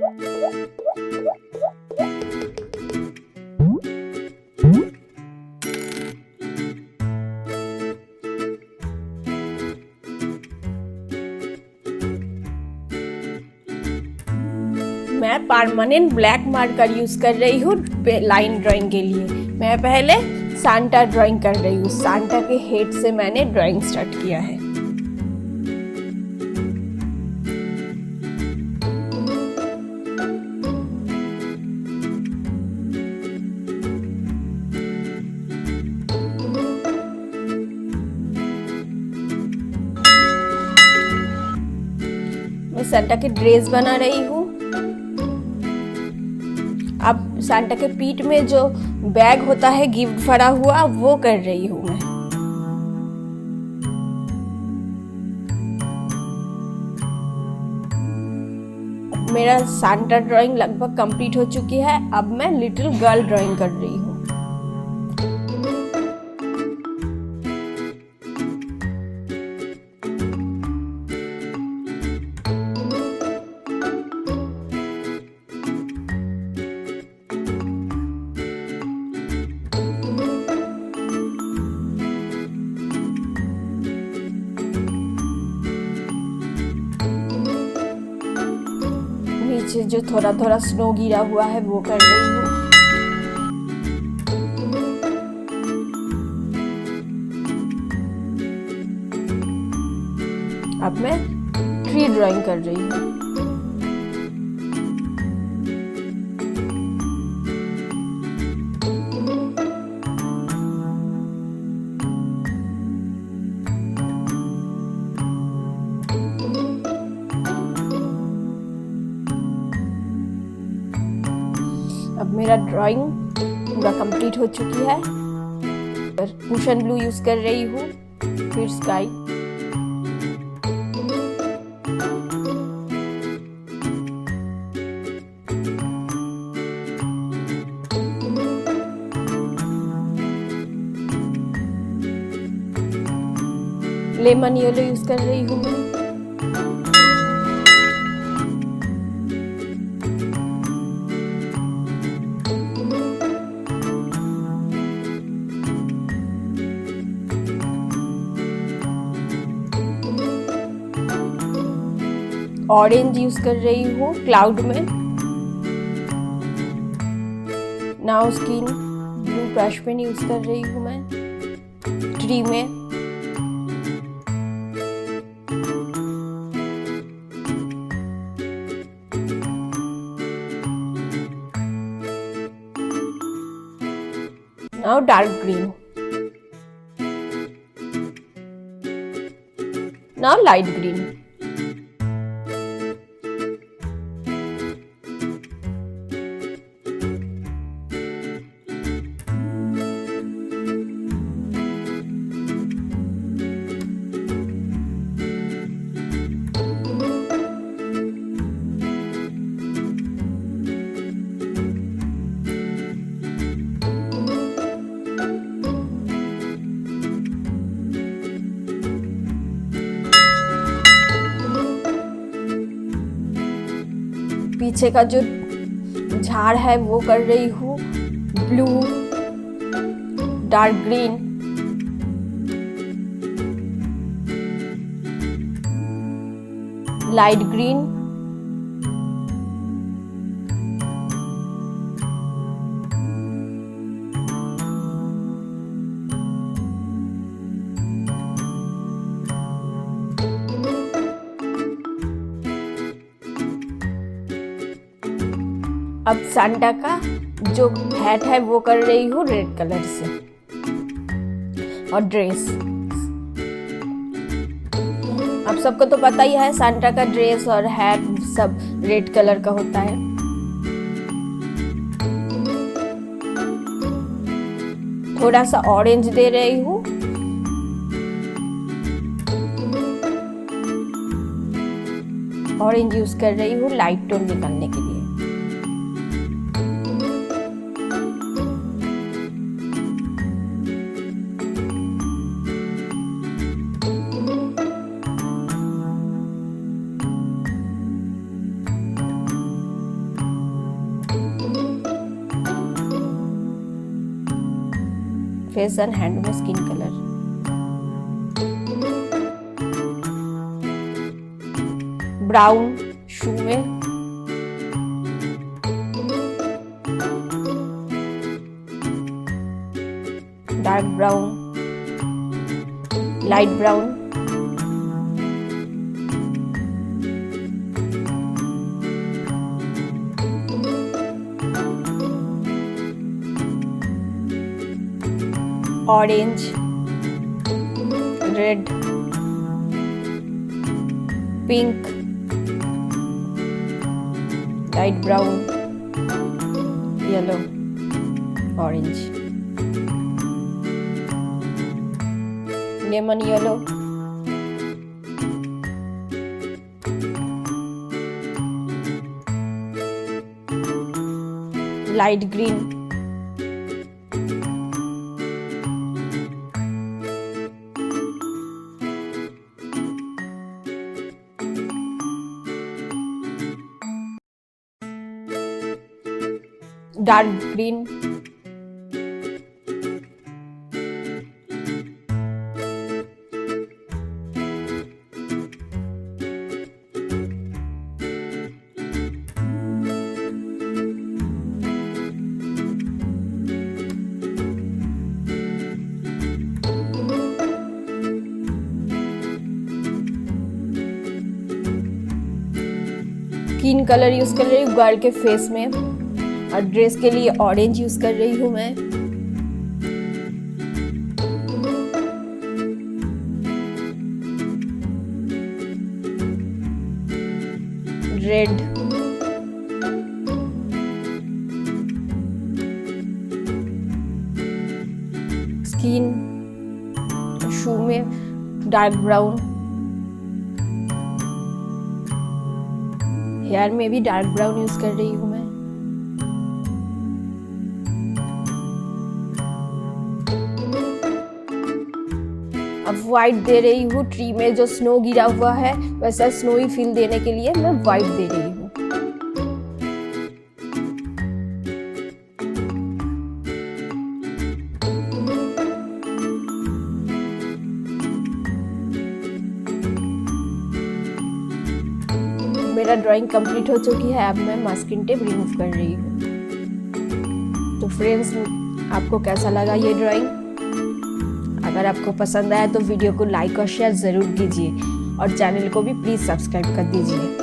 मैं permanent black marker use कर रही हूँ लाइन ड्राइंग के लिए। मैं पहले सांता ड्राइंग कर रही हूँ। सांता के हेड से मैंने ड्राइंग स्टार्ट किया है। मैं सांता की ड्रेस बना रही हूँ। अब सांता के पीठ में जो बैग होता है गिफ्ट भरा हुआ, वो कर रही हूँ मैं। मेरा सांता ड्राइंग लगभग कंप्लीट हो चुकी है। अब मैं लिटिल गर्ल ड्राइंग कर रही हूँ। नीचे जो थोड़ा थोड़ा स्नो गिरा हुआ है वो कर रही हूँ। अब मैं ट्री ड्राइंग कर रही हूँ। अब मेरा ड्राइंग पूरा कंप्लीट हो चुकी है। प्रूशियन ब्लू यूज कर रही हूँ, फिर स्काई। लेमन येलो यूज कर रही हूँ मैं। ऑरेंज यूज कर रही हूँ क्लाउड में। Now skin blue brush pen use कर रही हूँ मैं ट्री में। Now dark green. Now light green. पीछे का जो झाड़ है वो कर रही हूँ blue, dark green, light green, अब सांता का जो हैट है वो कर रही हूँ रेड कलर से और ड्रेस। अब सबको तो पता ही है सांता का ड्रेस और हैट सब रेड कलर का होता है। थोड़ा सा ऑरेंज दे रही हूँ। ऑरेंज यूज कर रही हूँ लाइट टोन निकालने के लिए। फेस एंड हैंड में स्किन कलर, ब्राउन शू में, dark brown, light brown, orange, red, pink, light brown, yellow, orange, lemon yellow, light green, dark green, skin colour use कर रही हूँ गर्ल के फेस में, और ड्रेस के लिए ऑरेंज यूज कर रही हूँ मैं। रेड, स्किन शू में डार्क ब्राउन, हेयर में भी डार्क ब्राउन यूज कर रही हूँ मैं। अब व्हाइट दे रही हूँ, ट्री में जो स्नो गिरा हुआ है वैसा स्नोई फील देने के लिए मैं व्हाइट दे रही हूँ। मेरा ड्राइंग कंप्लीट हो चुकी है, अब मैं मास्किंग टेप रिमूव कर रही हूँ। तो फ्रेंड्स, आपको कैसा लगा ये ड्राइंग? अगर आपको पसंद आया तो वीडियो को लाइक और शेयर ज़रूर कीजिए और चैनल को भी प्लीज़ सब्सक्राइब कर दीजिए।